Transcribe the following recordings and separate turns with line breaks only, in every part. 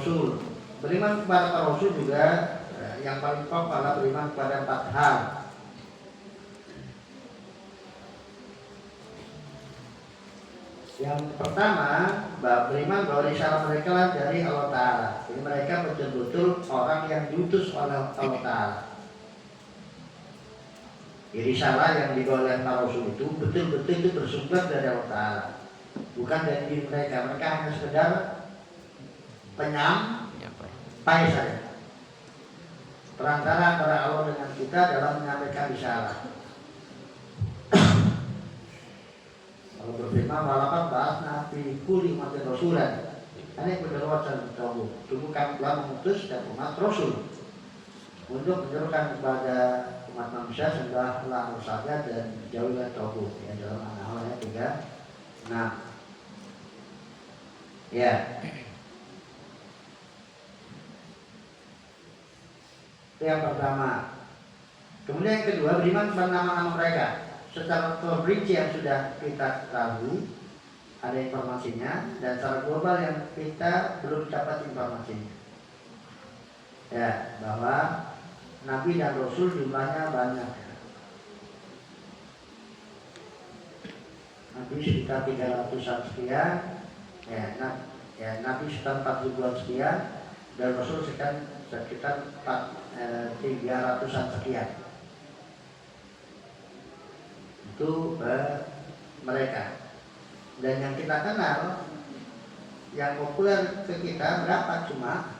Rasul. Beriman kepada para Rasul juga yang paling pokok adalah beriman kepada 4 hal. Yang pertama, beriman bahwa risalah mereka lah dari Allah Ta'ala. Jadi mereka betul-betul orang yang diutus oleh Allah Ta'ala. Risalah yang dibawa oleh para Rasul itu betul-betul itu bersumber dari Allah Ta'ala, bukan dari diri mereka. Mereka hanya sekedar penyampai saja, perantara antara Allah dengan kita dalam menyampaikan risalah. Allah berfirman, "Walaupun ba'atsna fi kulli ummatin rasulan an i'budu Rabbakum." Sungguh kami telah mengutus setiap umat Rasul untuk menyerukan kepada umat manusia sembahlah saja dan jauhilah tauhid. Ya, dalam An-Nahl ayat 36. Ya. Itu yang pertama. Kemudian yang kedua, beriman kepada nama-nama mereka secara terperinci yang sudah kita ketahui, ada informasinya, dan secara global yang kita belum dapat informasinya. Ya, bahwa Nabi dan Rasul jumlahnya banyak. Nabi sekitar 300-an sekian, Nabi sekitar 40-an sekian, dan Rasul sekitar 300-an sekian. Itu mereka. Dan yang kita kenal, yang populer ke kita berapa? Cuma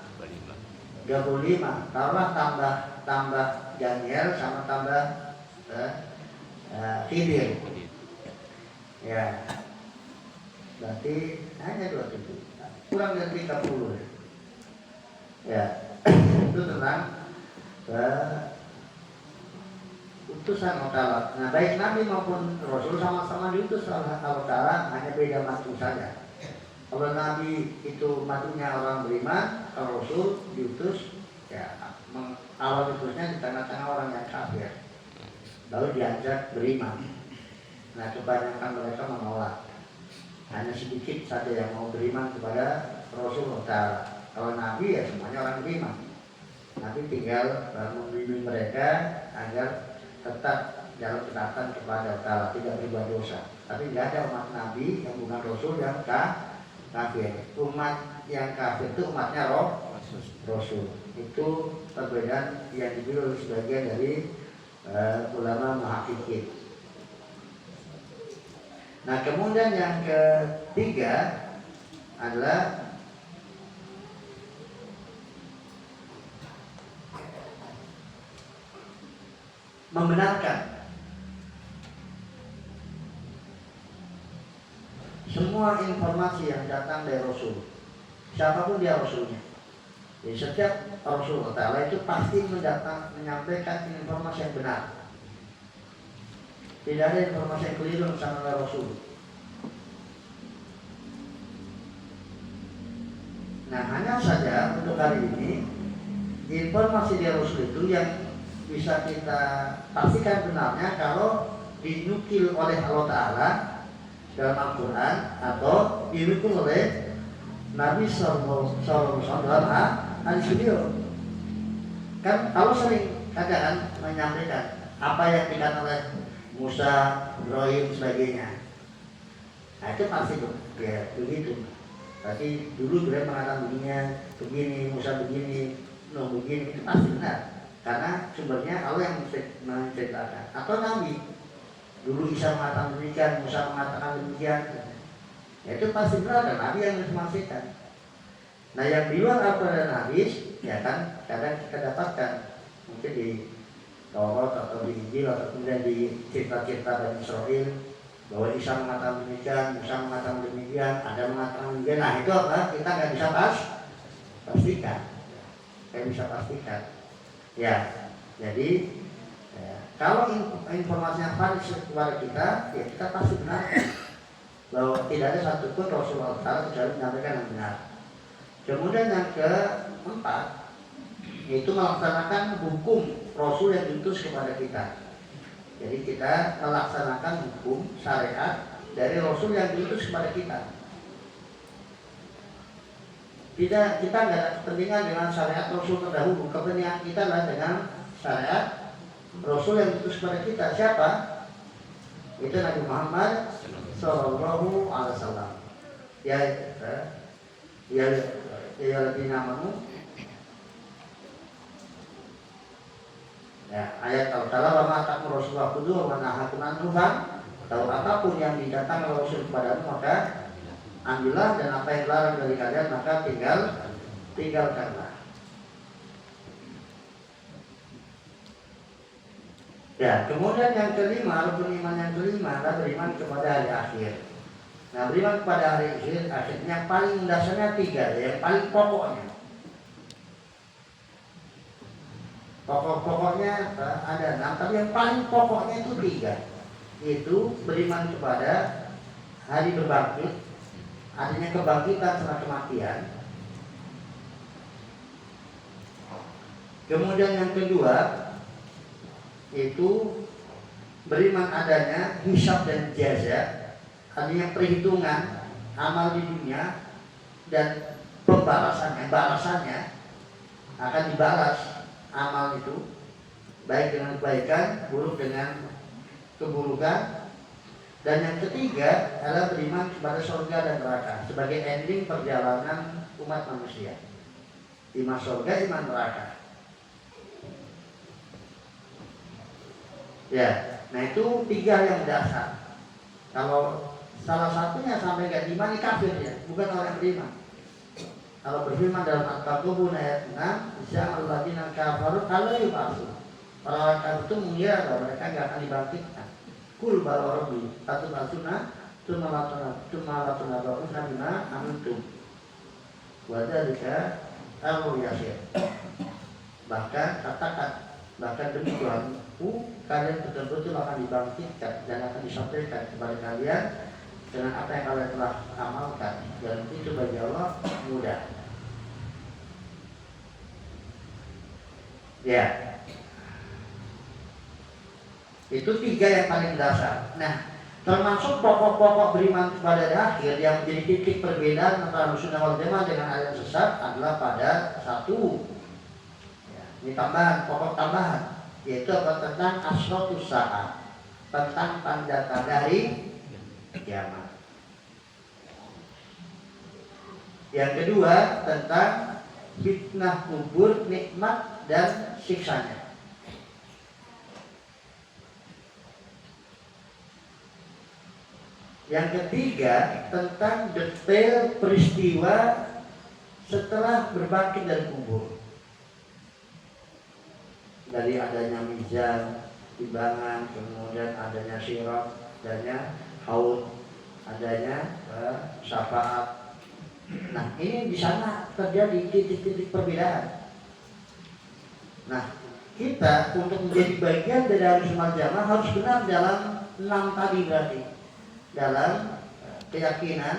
35. Taruhlah tambah Daniel sama tambah Khidir. Ya, berarti hanya 27, kurang dari 30. Ya, itu tentang utusan Allah Ta'ala. Nah, baik Nabi maupun Rasul sama-sama diutus oleh Allah Ta'ala, hanya beda matu saja. Kalau Nabi itu matunya orang beriman, kalau Rasul diutus, ya awal diutusnya di tengah-tengah orang yang kafir, lalu diajak beriman. Nah, kebanyakan mereka menolak. Hanya sedikit saja yang mau beriman kepada Rasul Allah Ta'ala. Kalau Nabi ya semuanya orang beriman. Nabi tinggal membimbing mereka agar tetap dalam ketaatan kepada Allah Ta'ala, tidak berbuat dosa. Tapi tidak ada umat Nabi yang bukan Rasul yang kafir. Umat yang kafir itu umatnya Rasul. Itu perbedaan yang dipilih oleh sebagian dari ulama muhaqqiqin. Nah, kemudian yang ketiga adalah membenarkan semua informasi yang datang dari Rasul, siapapun dia Rasulnya. Jadi setiap Rasul Ta'ala itu pasti menyampaikan informasi yang benar. Tidak ada informasi yang keliru sama Rasul. Nah, hanya saja untuk hari ini informasi dari Rasul itu yang bisa kita pastikan benarnya kalau dinukil oleh Allah Ta'ala dalam Al-Quran atau dinukil oleh Nabi SAW dalam hadis beliau. Kan Allah sering kadang menyampaikan apa yang dikatakan oleh Musa, Ibrahim, sebagainya. Nah, itu pasti ya begitu. Tapi dulu Ibrahim mengatakan begini, Musa begini, Nuh begini, itu pasti benar. Karena sumbernya Allah yang menceritakan. Atau Nabi, dulu Isa mengatakan demikian, Musa mengatakan demikian. Ya, itu pasti benar, dan Nabi yang memastikan. Nah, yang di luar Al-Quran dan hadis, ya kan, kadang kita dapatkan mungkin di Taurat atau di Injil atau kemudian di cerita-cerita Bani Israil bahwa Isa mengatakan demikian, Musa mengatakan demikian, ada mengatakan demikian. Nah, itu apa? Kita nggak bisa pastikan. Nggak bisa pastikan. Ya, jadi kalau informasinya valid kepada kita, ya kita pasti benar bahwa tidak ada satupun Rasulullah SAW kecuali menyampaikan yang benar. Kemudian yang keempat, yaitu melaksanakan hukum Rasul yang diutus kepada kita. Jadi kita melaksanakan hukum syariat dari Rasul yang diutus kepada kita. kita nggak ada kepentingan dengan syariat Rasul terdahulu. Kepentingan kita adalah dengan syariat Rasul yang diutus kepada kita. Siapa? Itu Nabi Muhammad Sallallahu Alaihi Wasallam. Ya, lebih namamu. Ya, ayat al-Taala wa ma ta'muru Rasulullah kudu wa nahakum anhu. Tahu apapun yang didatangkan Rasul kepadamu maka ambillah, dan apa yang dilarang dari kalian maka tinggalkanlah. Ya, kemudian yang kelima, rukun iman yang kelima adalah beriman kepada hari akhir. Nah, beriman kepada hari akhir, akhirnya paling dasarnya 3, yang paling pokoknya. Pokok-pokoknya ada 6, tapi yang paling pokoknya itu 3. Itu beriman kepada hari berbangkit, adanya kebangkitan setelah kematian. Kemudian yang kedua itu beriman adanya hisab dan jaza, adanya perhitungan amal di dunia dan balasannya akan dibalas amal itu, baik dengan kebaikan, buruk dengan keburukan. Dan yang ketiga adalah beriman kepada surga dan neraka sebagai ending perjalanan umat manusia. 5 surga, 5 neraka. Ya, nah itu 3 yang dasar. Kalau salah satunya sampai nggak diimani kafir ya, bukan orang beriman. Kalau berfirman dalam Al-Qur'an ayat 6, Insya alladzina kafaru ala yub'atsun. Orang kafir itu mengira bahwa mereka nggak akan dibangkitkan. Kul bala rabbi atubasuna tumalatuna ba'usna bima amantum. Wa dzalika amrun yasir. Bahkan katakan, bahkan demi Tuhanku, kalian betul-betul akan dibangkitkan dan akan disampaikan kepada kalian dengan apa yang kalian telah amalkan, dan itu bagi Allah mudah. Ya, itu 3 yang paling dasar. Nah, termasuk pokok-pokok beriman kepada akhir yang menjadi titik perbedaan antara Sunnah wal Jamaah dengan aliran sesat adalah pada 1. Ya, ini tambahan, pokok tambahan, yaitu apa? Tentang asratus saat, tentang tanda-tanda hari kiamat. Yang kedua tentang fitnah kubur, nikmat dan siksanya. Yang ketiga tentang detail peristiwa setelah berbangkit dari kubur, dari adanya mizan, timbangan, kemudian adanya sirat, adanya haud, adanya syafaat. Nah, ini di sana terjadi titik-titik perbedaan. Nah, kita untuk menjadi bagian dari Ahlussunnah wal Jamaah harus benar dalam 6 tadi berarti. Dalam keyakinan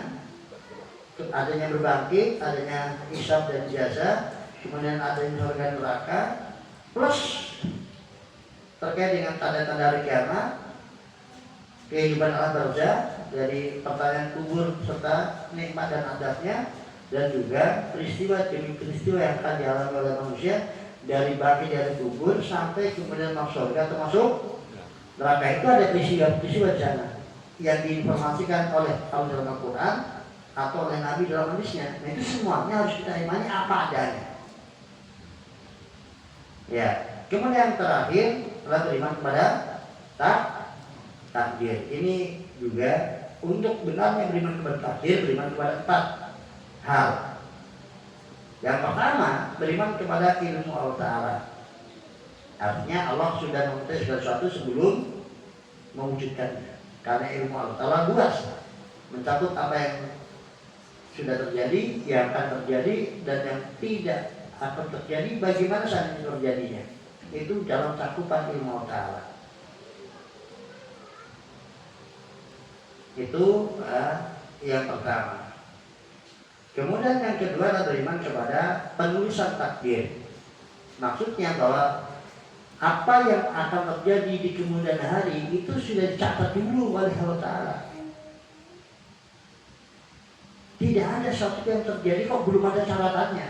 adanya berbangkit, adanya hisab dan jaza, kemudian adanya surga dan neraka, plus terkait dengan tanda-tanda hari kiamat, kehidupan alam barzah, dari pertanyaan kubur serta nikmat dan adabnya, dan juga peristiwa demi peristiwa yang akan dialami oleh manusia dari bangkit dari kubur sampai kemudian masuk surga atau masuk neraka. Itu ada peristiwa di sana yang diinformasikan oleh Allah dalam Al-Quran atau oleh Nabi dalam hadisnya. Nah, itu semuanya harus kita imani apa adanya. Ya, kemudian yang terakhir adalah beriman kepada takdir. Ini juga untuk benarnya beriman kepada takdir, beriman kepada 4 hal. Yang pertama, beriman kepada ilmu Allah Ta'ala. Artinya Allah sudah mengetahui segala sesuatu sebelum mewujudkannya. Karena ilmu Allah Ta'ala luas, mencakup apa yang sudah terjadi, yang akan terjadi, dan yang tidak akan terjadi, bagaimana saat ini terjadinya. Itu dalam cakupan ilmu Allah Ta'ala. Itu yang pertama. Kemudian yang kedua adalah beriman kepada penulisan takdir. Maksudnya bahwa apa yang akan terjadi di kemudian hari itu sudah dicatat dulu oleh Allah Ta'ala. Tidak ada sesuatu yang terjadi kok belum ada catatannya.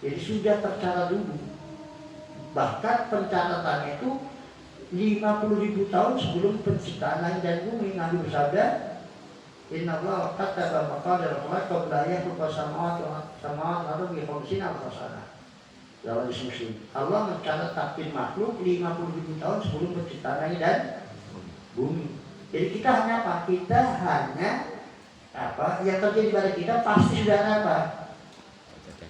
Jadi sudah tercatat dulu. Bahkan pencatatannya itu 50.000 tahun sebelum penciptaan langit dan bumi. Nabi bersabda, Inna Allah kataba maqadir al-khalq qabla yakhluqa samawati wal-ardi bi 50 alf sana. Dalam Muslim, Allah mencatat takdir makhluk 50.000 tahun sebelum penciptaan langit dan bumi. Jadi kita hanya apa? Kita hanya apa yang terjadi pada kita pasti sudah ada apa?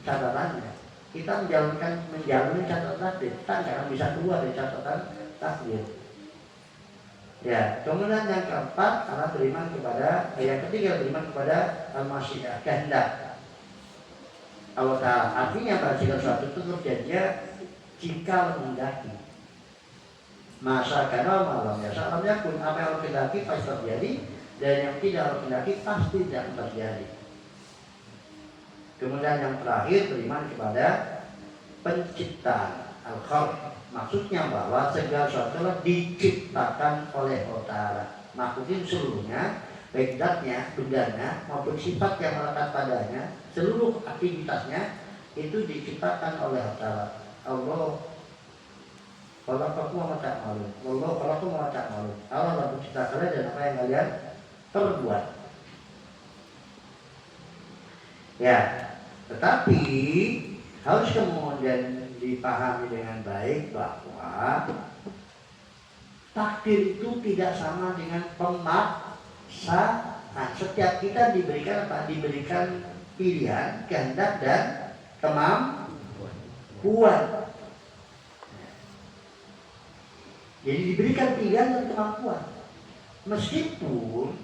Catatannya. Kita menjalani catatan takdir. Kita nggak bisa keluar dari catatan takdir. Ya, kemudian yang keempat adalah beriman kepada, yang ketiga beriman kepada al-masyiah, kehendak Allah Ta'ala. Artinya pada segala sesuatu itu terjadi jika menghendaki. Masa karena malam ya, salamnya pun apa yang Allah kehendaki pasti terjadi, dan yang tidak Allah kehendaki pasti tidak terjadi. Kemudian yang terakhir beriman kepada penciptaan al-khalq. Maksudnya bahwa segala sesuatu diciptakan oleh Allah Ta'ala. Maksudnya seluruhnya, baik zatnya, bendanya, maupun sifat yang melekat padanya, seluruh aktivitasnya itu diciptakan oleh Allah Ta'ala. Allah khalaqakum wa ma ta'malun. Allah khalaqakum wa ma ta'malun. Allah telah mencipta kalian dan apa yang kalian perbuat. Ya, tetapi harus kemudian dipahami dengan baik bahwa takdir itu tidak sama dengan pemaksaan. Setiap kita diberikan apa? Diberikan pilihan, kehendak dan kemampuan. Jadi diberikan pilihan dan kemampuan. Meskipun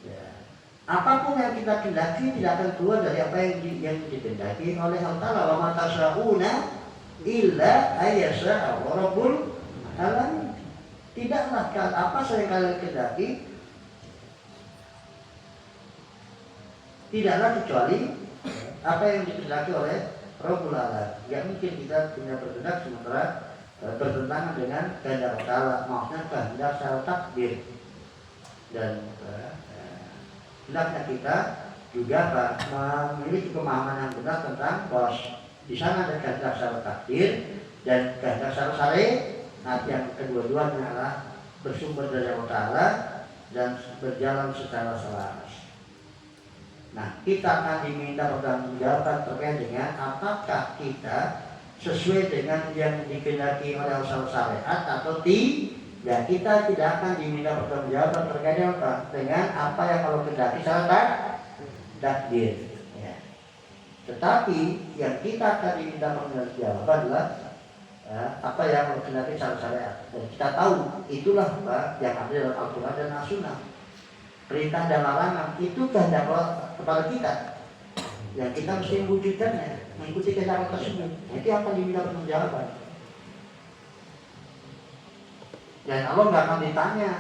ya, apapun yang kita kendaki tidak akan keluar dari apa yang dikehendaki oleh Allah Ta'ala. Wa ma tasyauna illa ayyasha Rabbul alamin. Tidaklah apa saja yang kalian kehendaki, tidaklah kecuali apa yang dikehendaki oleh Rabbul alamin. Yang mungkin kita punya berkehendak sementara bertentangan dengan kehendak Allah Ta'ala, maksudnya kehendak secara takdir. Dan hendaknya kita juga memiliki pemahaman yang benar tentang bahwa di sana ada kehendak secara takdir dan kehendak secara syar'i. Nah, yang kedua-duanya adalah bersumber dari Allah Ta'ala dan berjalan secara selaras. Nah, kita akan diminta pertanggungjawaban terkait dengan apakah kita sesuai dengan yang dikehendaki oleh Allah syariat atau tidak. Kita tidak akan diminta pertanggungjawaban terkait dengan apa yang Allah kehendaki secara takdir. Tetapi yang kita akan diminta pertanggungjawaban adalah apa yang Allah kehendaki secara syariat. Dan kita tahu itulah yang ada dalam Al-Quran dan As-Sunnah. Perintah dan larangan itu kehendak Allah kepada kita, yang kita mesti mewujudkannya, mengikuti kehendak tersebut. Itu akan diminta pertanggungjawaban. Dan Allah nggak akan ditanya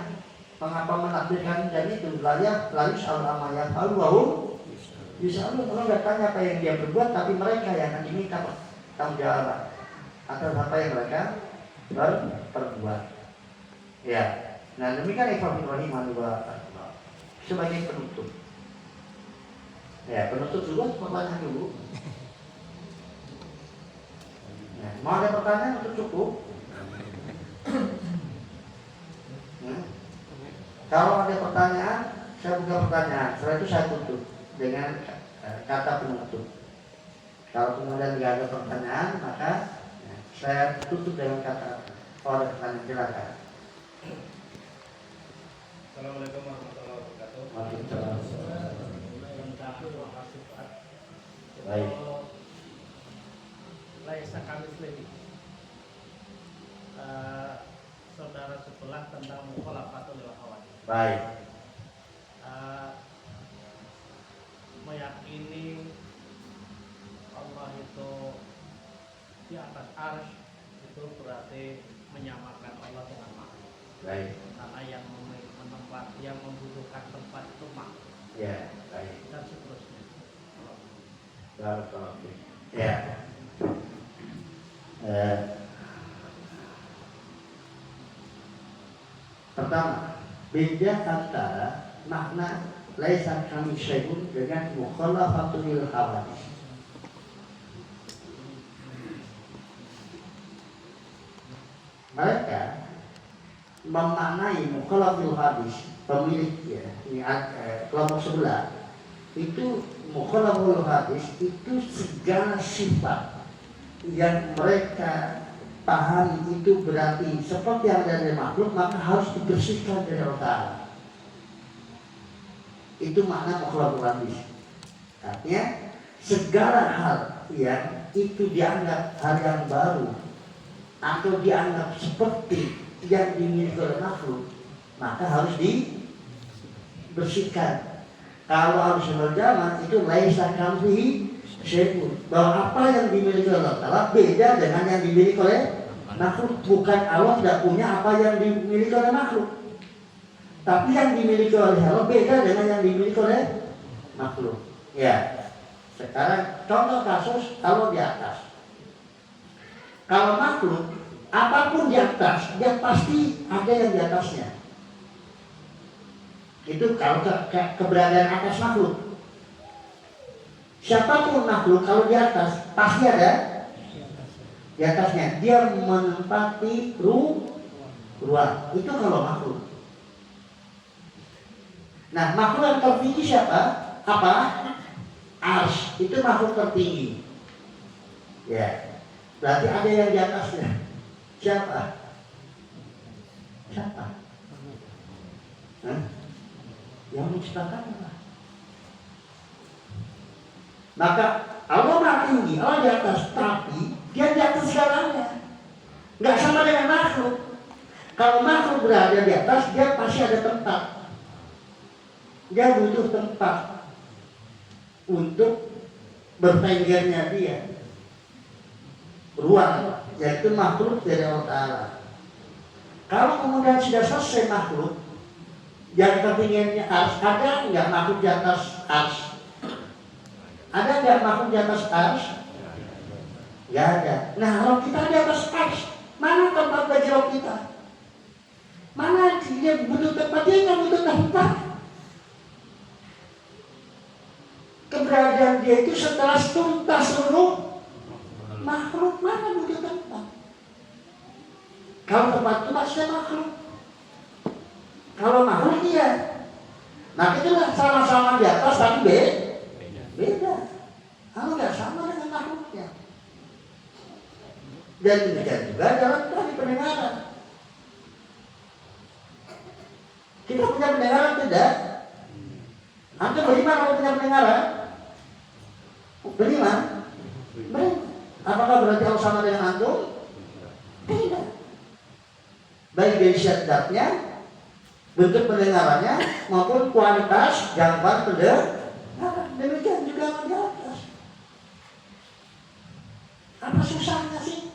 mengapa menakdirkan dan itu. Lalu soal amayat al-wahum bisa Allah nggak tanya apa yang dia berbuat, tapi mereka yang akan diminta tanggung jawab atas apa yang mereka berbuat. Ya, nah demikian ikhwan rahimahullah sebagai penutup. Ya, penutup dulu, pertanyaan dulu. Ya, mau ada pertanyaan untuk cukup? Kalau ada pertanyaan, saya buka pertanyaan. Setelah itu saya tutup dengan kata penutup. Kalau kemudian tidak ada pertanyaan, maka saya tutup dengan kata oleh pertanyaan. Silakan.
Assalamualaikum warahmatullahi wabarakatuh.
Waalaikumsalam. Baik.
Laisa kami selebih. Saudara sebelah tentang mukhalafatul hawadits.
Baik.
Meyakini Allah itu di atas arsy itu berarti menyamakan Allah dengan makhluk.
Baik.
Karena yang menempat, yang membutuhkan tempat itu makhluk.
Ya, baik.
Dan seterusnya.
Barakallahu fiik. Ya. Pertama, beda antara makna laisa kami syai'un dengan mukhalafatul hawadits. Mereka memaknai mukhalafatul hawadits, pemilik ya, ini kelompok sebelah itu mukhalafatul hawadits itu segala sifat yang mereka pahami itu berarti seperti yang ada dari makhluk, maka harus dibersihkan dari Allah Ta'ala. Itu makna mukhalaful hadis. Artinya segala hal yang itu dianggap hal yang baru atau dianggap seperti yang dimiliki oleh makhluk, maka harus dibersihkan. Kalau harus berjamaah itu laisa kamfihi syai'un, bahwa apa yang dimiliki oleh Allah Ta'ala beda dengan yang dimiliki oleh makhluk. Bukan Allah tidak punya apa yang dimiliki oleh makhluk, tapi yang dimiliki oleh Allah beda dengan yang dimiliki oleh makhluk. Ya, sekarang contoh kasus kalau di atas. Kalau makhluk, apapun di atas, dia pasti ada yang di atasnya. Itu kalau keberadaan atas makhluk. Siapapun makhluk kalau di atas pasti ada di atasnya. Dia menempati ruang. Itu kalau makhluk. Nah, makhluk yang tertinggi siapa? Apa? Ars. Itu makhluk tertinggi. Ya. Berarti ada yang di atasnya. Siapa? Siapa? Hah? Yang menciptakan Allah. Maka Allah maha tinggi, Allah di atas, tapi dia di atas segalanya. Nggak sama dengan makhluk. Kalau makhluk berada di atas, dia pasti ada tempat. Dia butuh tempat untuk bertenggernya dia. Ruang, yaitu makhluk dari Allah Ta'ala. Kalau kemudian sudah selesai makhluk, yang tertingginya ars, ada nggak makhluk di atas ars? Ada nggak makhluk di atas ars? Nggak ada. Nah, kalau kita di atas ars, mana tempat bagi roh kita? Mana dia butuh tempat? Dia nggak butuh tempat. Keberadaan dia itu setelah tuntas seluruh makhluk, mana butuh tempat? Kalau tempat itu maksudnya makhluk. Kalau makhluk iya. Nah, itulah sama-sama di atas tapi beda. Kalau nggak sama dengan makhluknya. Dan demikian juga dalam tadi pendengaran. Kita punya pendengaran tidak? Antum beriman kalau punya pendengaran? Beriman? Beriman. Apakah berarti Allah sama dengan antum? Tidak. Baik dari syaratnya, bentuk pendengarannya maupun kualitas gambar pendengaran. Demikian juga yang di atas. Apa susahnya sih?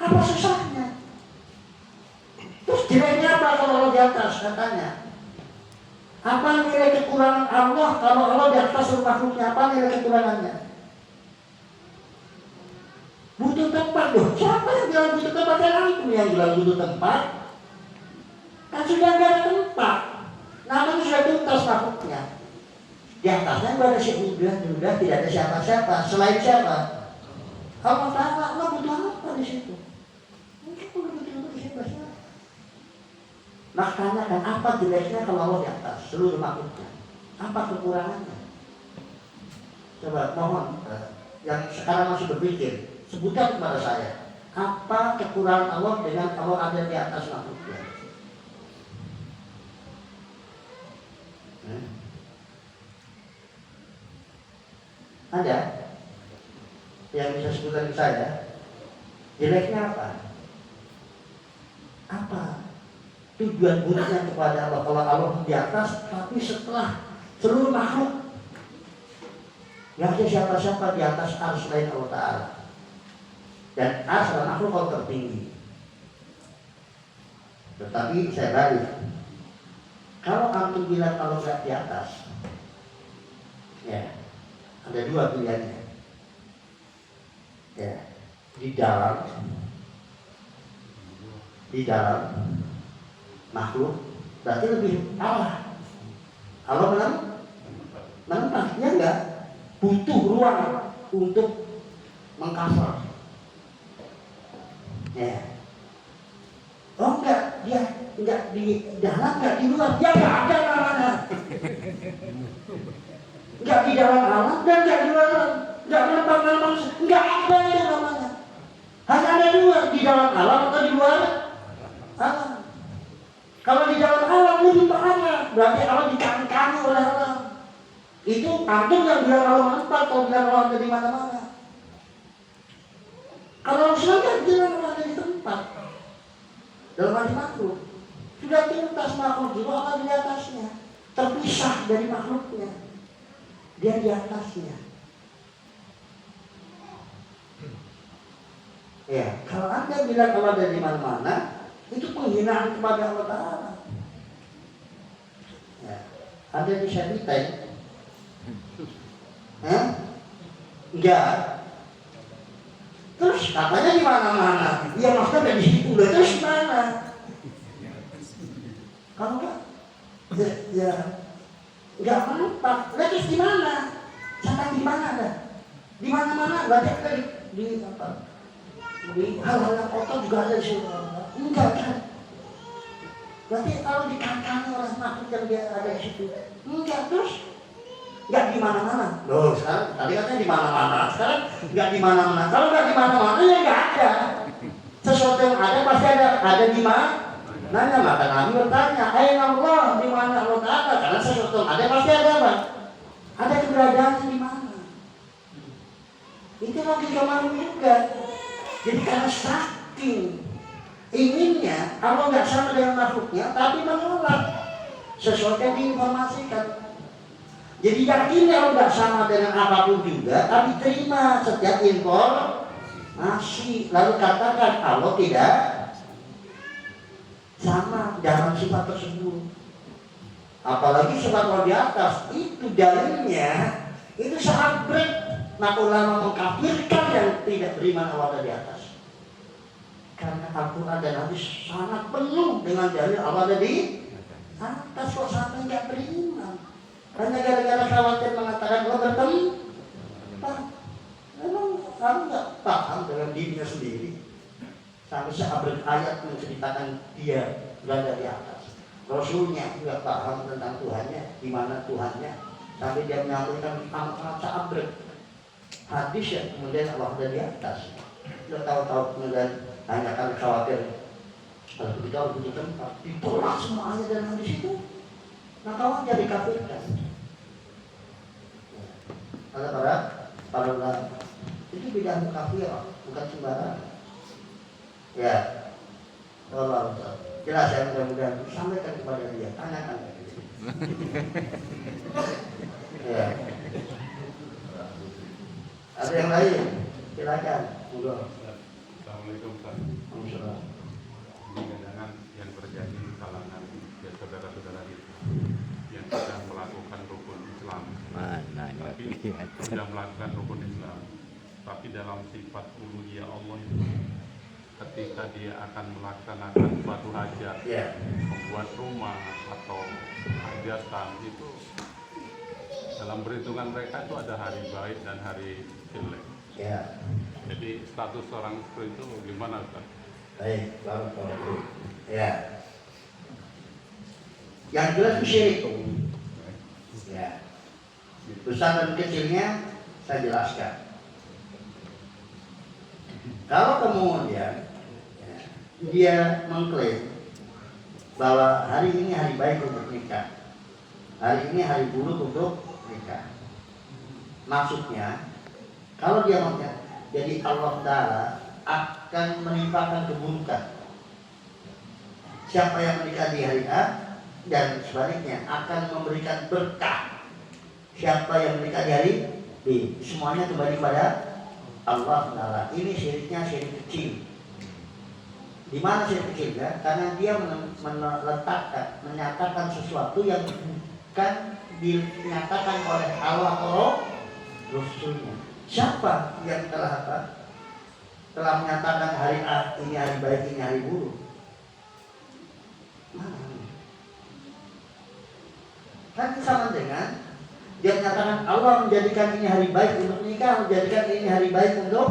Apa susahnya? Terus jeleknya apa kalau Allah di atas katanya? Apa nilai kekurangan Allah kalau Allah di atas seluruh makhluknya? Apa nilai kekurangannya? Butuh tempat loh. Siapa yang bilang butuh tempat? Yang itu yang bilang butuh tempat. Kan sudah nggak ada tempat. Namanya sudah tuntas makhluknya. Di atasnya ada sudah tidak ada siapa-siapa selain siapa? Allah Ta'ala. Allah butuh apa di situ? Mungkin butuh di situ. Makanya kan apa jeleknya kalau Allah di atas seluruh makhluknya? Apa kekurangannya? Coba mohon yang sekarang masih berpikir, sebutkan kepada saya apa kekurangan Allah dengan Allah ada di atas makhluknya? Ada yang bisa sebutkan ke saya? Jeleknya apa? Apa tujuan buruknya kepada Allah kalau Allah di atas, tapi setelah seluruh makhluk yang ada siapa-siapa di atas ars selain Allah Ta'ala. Dan ars adalah makhluk Allah tertinggi. Tetapi saya balik, kalau antum bilang kalau nggak di atas, ya ada dua pilihannya. Ya, di dalam makhluk berarti lebih kalah. Allah menentang, ya enggak? Butuh ruang untuk mengcover. Ya. Oh enggak, dia enggak di dalam, enggak di luar, ya enggak ada namanya. Enggak di dalam alam dan enggak di luar alam, enggak menempatkan manusia, enggak ada itu namanya. Hanya ada dua, di dalam alam atau di luar alam. Kalau di dalam alam lebih bahaya, berarti alam dikangkangi oleh alam. Itu antum yang bilang alam menempat, kalau bilang alam ada di mana-mana. Kalau Islam kan bilang alam ada di tempat. Dalam arti makhluk sudah tuntas makhluk jiwa, Allah di atasnya, terpisah dari makhluknya, dia di atasnya. Ya, kalau Anda bilang Allah ada di mana-mana, itu penghinaan kepada Allah Ta'ala. Ya, Anda bisa ditanya, enggak. Terus katanya di mana-mana. Ya maksudnya di situ udah, terus mana? Kalau enggak, ya enggak menempat. Lah terus di mana? Sampai di mana dah? Di mana-mana berarti ada di apa? Di hal-hal yang kotor juga ada di situ. Enggak kan? Berarti kalau dikangkangi oleh makhluk yang dia ada di situ, enggak. Terus nggak di mana-mana. Loh, sekarang tadi katanya di mana-mana. Sekarang nggak di mana-mana. Kalau nggak di mana-mana ya nggak ada. Sesuatu yang ada pasti ada di mana? Nanya, maka kami bertanya, aina Allah, di mana Allah Ta'ala? Karena sesuatu yang ada pasti ada apa? Ada keberadaannya di mana? Itu logika manusia juga. Jadi karena saking inginnya Allah nggak sama dengan makhluknya, tapi menolak sesuatu yang diinformasikan. Jadi yakinnya Allah nggak sama dengan apapun juga, tapi terima setiap informasi. Lalu katakan Allah tidak sama dalam sifat tersebut. Apalagi sifat Allah di atas, itu dalilnya itu sangat berat. Maka ulama mengkafirkan yang tidak beriman Allah di atas. Karena Al-Quran dan hadis sangat penuh dengan dalil Allah ada di atas, kok sampai nggak beriman. Hanya gara-gara khawatir mengatakan Allah bertemu. Memang kamu nggak paham dengan dirinya sendiri. Sampai seabad ayat menceritakan dia berada di atas. Rasulnya nggak paham tentang Tuhannya, di mana Tuhannya. Sampai dia menyampaikan amat seabad hadis ya, kemudian Allah ada di atas. Dia tahu-tahu kemudian hanya karena khawatir kalau begitu tempat ditolak semua ayat dan hadis itu. Nah kawan jadi kafirkan. Ada para ulama itu bid'ah kafir, bukan sembarangan. Ya, Allah jelas ya, mudah-mudahan sampaikan kepada dia, tanyakan. Ya. Ada yang lain? Silakan.
Assalamualaikum Ustaz. Ini kadang yang terjadi di kalangan ya, saudara-saudara kita yang sedang melakukan rukun Islam, tapi sudah melakukan rukun Islam, tapi dalam sifat uluhiyah Allah itu, ketika dia akan melaksanakan suatu hajat, membuat rumah atau hajatan itu, dalam perhitungan mereka itu ada hari baik dan hari jelek. Jadi status orang seperti itu gimana Ustaz?
Baik, ya. Yang jelas syirik. Ya. Besar dan kecilnya saya jelaskan. Kalau kemudian ya, dia mengklaim bahwa hari ini hari baik untuk nikah, hari ini hari buruk untuk nikah, maksudnya kalau dia mau jadi Allah Ta'ala akan menimpakan keburukan siapa yang menikah di hari A, dan sebaliknya akan memberikan berkah siapa yang menikah di hari B. Semuanya kembali pada Allah Ta'ala. Ini syiriknya syirik kecil. Di mana syirik kecilnya? Karena dia meletakkan, menyatakan sesuatu yang bukan dinyatakan oleh Allah atau Rasulnya. Siapa yang telah menyatakan hari A ini hari baik, ini hari buruk? Kan sama dengan dia menyatakan Allah menjadikan ini hari baik untuk menikah, menjadikan ini hari baik untuk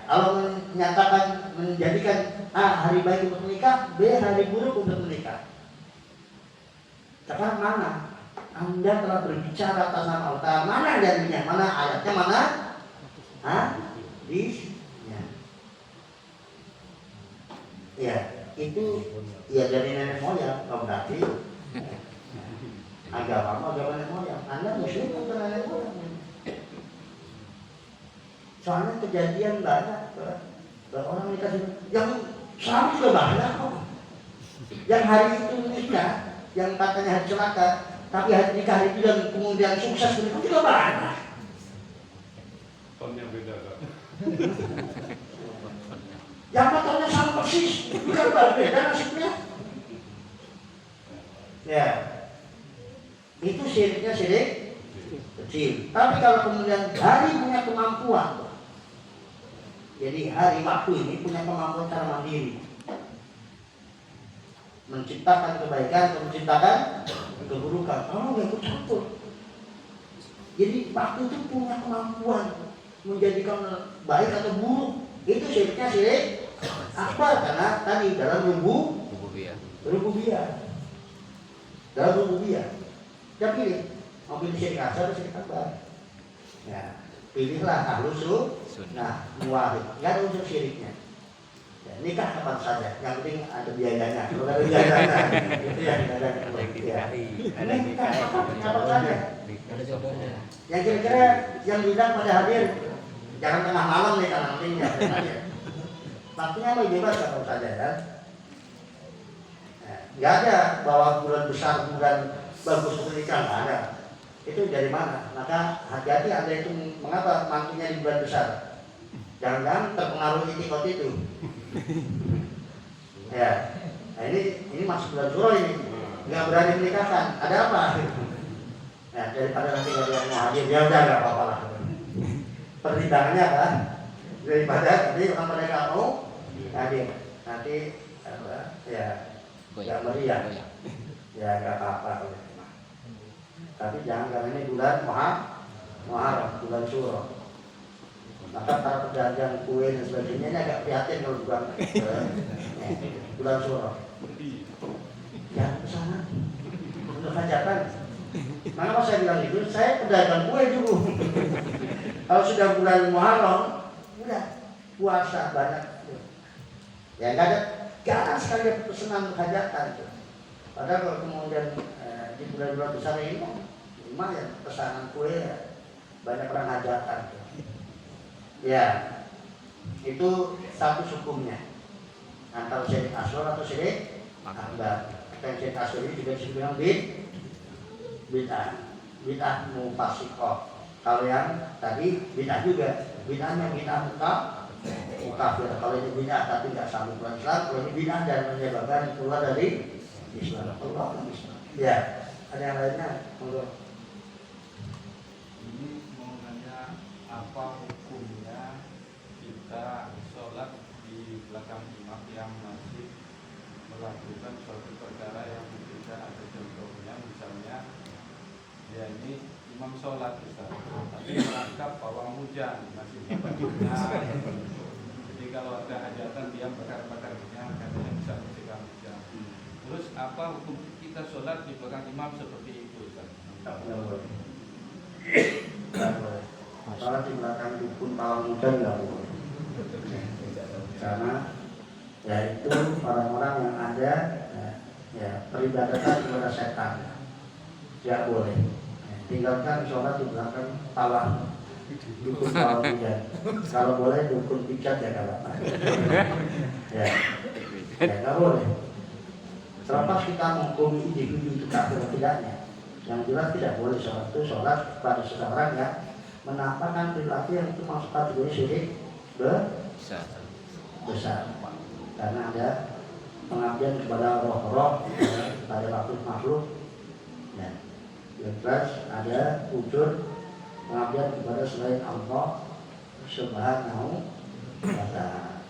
Allah menyatakan menjadikan A hari baik untuk menikah, B hari buruk untuk menikah. Sekarang mana? Anda telah berbicara atas nama Allah Ta'ala. Mana dalilnya? Mana ayatnya? Mana? Hadisnya. Ya, itu ya dari nenek moyang. Berarti agama nenek moyang. Anda muslim atau nenek moyang? Soalnya kejadian banyak orang nikah yang selalu juga banyak kok. Yang hari itu nikah, yang katanya hari celaka, tapi hari nikah hari itu dan kemudian sukses itu juga banyak.
Tonnya beda kan?
Yang motornya sama persis, bukan berbeda nasibnya. Ya, itu syiriknya syirik kecil. Tapi kalau kemudian hari punya kemampuan, jadi hari waktu ini punya kemampuan cara mandiri, menciptakan kebaikan atau menciptakan keburukan. Kamu nggak ikut campur. Jadi waktu itu punya kemampuan menjadikan baik atau buruk. Itu syiriknya syirik akbar karena tadi dalam rububiyah. Dalam rububiyah. Dia pilih mau pilih syirik asgar atau syirik akbar. Ya, pilihlah ahlus sunnah muwahhid. Enggak ada unsur syiriknya. Ya, nikah kapan saja, yang penting ada biayanya. Kalau ada biayanya, itu yang ada nikah kapan saja. Yang kira-kira yang diundang pada hadir, jangan tengah malam nih karena nantinya. Waktunya lo bebas kapan saja ya. Nggak ada bahwa bulan besar, bulan bagus untuk nikah, nggak ada. Itu dari mana? Maka hati-hati Anda itu mengapa mantunya di bulan besar. Jangan-jangan terpengaruh itikot itu. Ya, nah ini masuk bulan Suro ini, nggak berani menikahkan. Ada apa? Ya, daripada nanti kalau yang mau hadir, ya udah nggak apa-apa lah. Pertimbangannya kan, daripada nanti orang pada nggak mau hadir, nanti apa? Ya, nggak meriah. Ya nggak apa-apa. Tapi jangan karena ini bulan Muharram, bulan Suro. Maka para pedagang kue dan sebagainya ini agak prihatin kalau bukan bulan Suro. Jangan ke sana untuk hajatan. Maka saya bilang itu, saya pedagang kue dulu. Kalau sudah bulan Muharram, udah puasa banyak. Ya nggak ada sekali pesanan untuk hajatan. Padahal kalau kemudian di bulan-bulan besar ini lumayan pesanan kue ya, banyak orang hajatan. Ya, itu satu hukumnya antara syirik asghar atau syirik akbar. Dan syirik asghar ini juga disebut bid'ah mufassiqah. Kalau yang tadi bid'ah juga, bid'ahnya bid'ah mukafir. Kalau itu bid'ah tapi nggak sambung dengan Islam, kalau ini bid'ah dan menyebabkan keluar dari Islam. Ya, ada yang lainnya? Monggo.
Ini mau nanya apa hukumnya kita sholat di belakang imam yang masih melakukan suatu perkara yang tidak ada contohnya, misalnya ya ini imam sholat Ustaz, tapi merangkap pawang hujan masih bakar. Jadi kalau ada hajatan dia bakar-bakar minyak katanya bisa mencegah hujan. Terus apa hukum kita sholat di belakang imam seperti itu Ustaz?
Sholat di belakang dukun pawang hujan nggak boleh. Karena yaitu orang-orang yang ada ya peribadatan kepada setan, tidak boleh. Tinggalkan sholat di belakang pawang dukun pawang hujan. Kalau boleh dukun pijat ya kalau ya nggak boleh. Terlepas kita menghukumi individu itu kafir atau tidaknya, yang jelas tidak boleh sholat itu sholat pada seseorang yang menampakkan perilaku yang itu masuk kategori syirik besar. Karena ada pengabdian kepada roh-roh, pada makhluk, ya. Jelas ada wujud pengabdian kepada selain Allah Subhanahu wa ta'ala.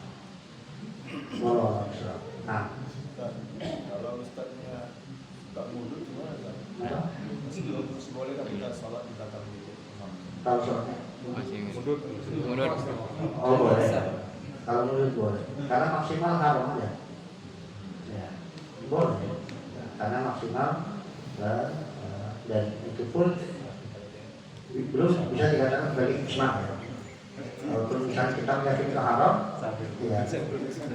Nah,
kalau Ustaznya
Nah,
Boleh kan kita sholat di belakang itu?
kalau sholatnya,
Mundur.
oh boleh. Kalau menurut boleh, karena maksimal haram aja. Ya, boleh. Karena maksimal dan itu pun belum bisa dikatakan sebagai ijma ya. Walaupun misalnya kita meyakini haram, ya.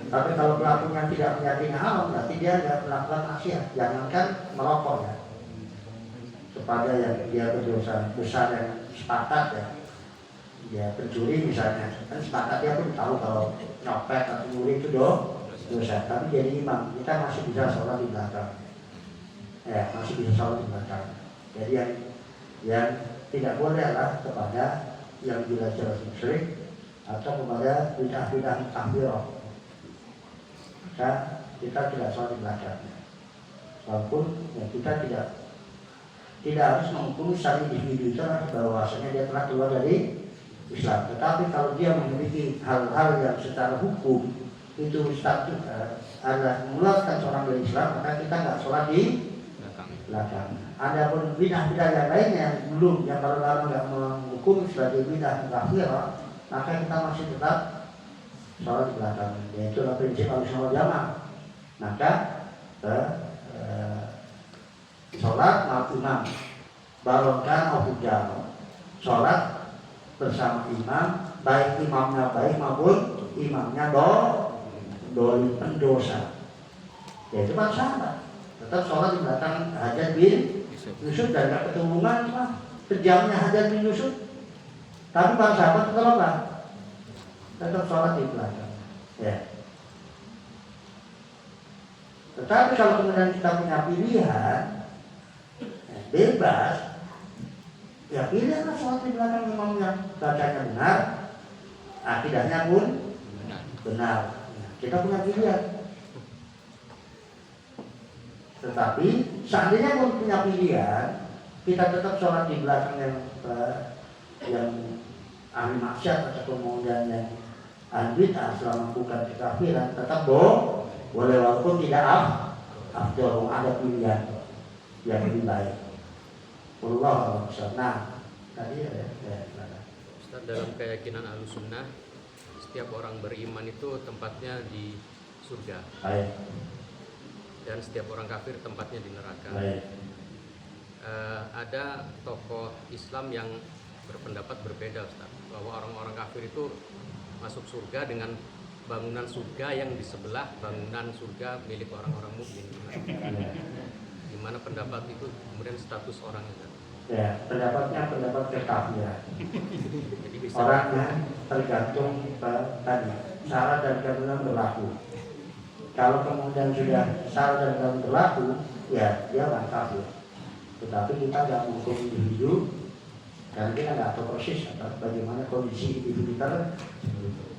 Tapi kalau pelakunya tidak meyakini haram, berarti dia tidak melakukan maksiat. Jangankan merokok ya, kepada yang dia berdosa besar yang sepakat ya, dia pencuri misalnya, kan sepakat dia pun tahu kalau nyopet atau nyuri itu dosa. Tapi jadi imam, kita masih bisa sholat di belakang. Ya, masih bisa sholat di belakang. Jadi yang tidak boleh adalah kepada yang jelas-jelas musyrik atau kepada bid'ah-bid'ah kafirah. Maka kita tidak sholat di belakang. Walaupun ya, kita tidak harus menghukumi secara individu bahwasanya dia telah keluar dari Islam. Tetapi kalau dia memiliki hal-hal yang secara hukum itu status adalah mengeluarkan seorang dari Islam, maka kita nggak sholat di belakang. Adapun bidah-bidah yang lainnya yang belum, yang baru-baru nggak menghukum sebagai bidah kafirah, maka kita masih tetap sholat di belakang. Yaitu adalah prinsip Ahlussunnah wal Jamaah. Maka sholat mal imam, barokan ofujal, sholat bersama imam, baik imamnya baik maupun imamnya doli pendosa. Ya itu kan sahabat. Tetap sholat di belakang Hajjaj bin Yusuf dan gak keturunan mah kejamnya Hajjaj bin Yusuf. Tapi para sahabat tetap apa? Tetap sholat di belakang. Ya. Tetapi kalau kemudian kita punya pilihan, bebas, ya pilihlah sholat di belakang imam yang bacanya benar, akidahnya pun benar. Kita punya pilihan. Tetapi seandainya pun punya pilihan, kita tetap sholat di belakang yang ahli maksiat atau kemudian yang ahli bid'ah selama bukan kekafiran, tetap boleh walaupun tidak afdal, ada pilihan yang lebih baik. Allah SWT. Nah, tadi ya.
Ustaz, dalam keyakinan Ahlussunnah, setiap orang beriman itu tempatnya di surga.
Baik.
Dan setiap orang kafir tempatnya di neraka.
Baik.
Ada tokoh Islam yang berpendapat berbeda, Ustaz, bahwa orang-orang kafir itu masuk surga dengan bangunan surga yang di sebelah bangunan surga milik orang-orang mukmin. Gimana pendapat itu, kemudian status orang itu?
Ya, pendapatnya pendapat kekafiran.
Jadi bisa
Orangnya tergantung tadi syarat dan ketentuan berlaku. Kalau kemudian sudah syarat dan ketentuan berlaku, ya dia orang kafir. Tetapi kita tidak menghukum individu karena kita nggak tahu persis bagaimana kondisi individu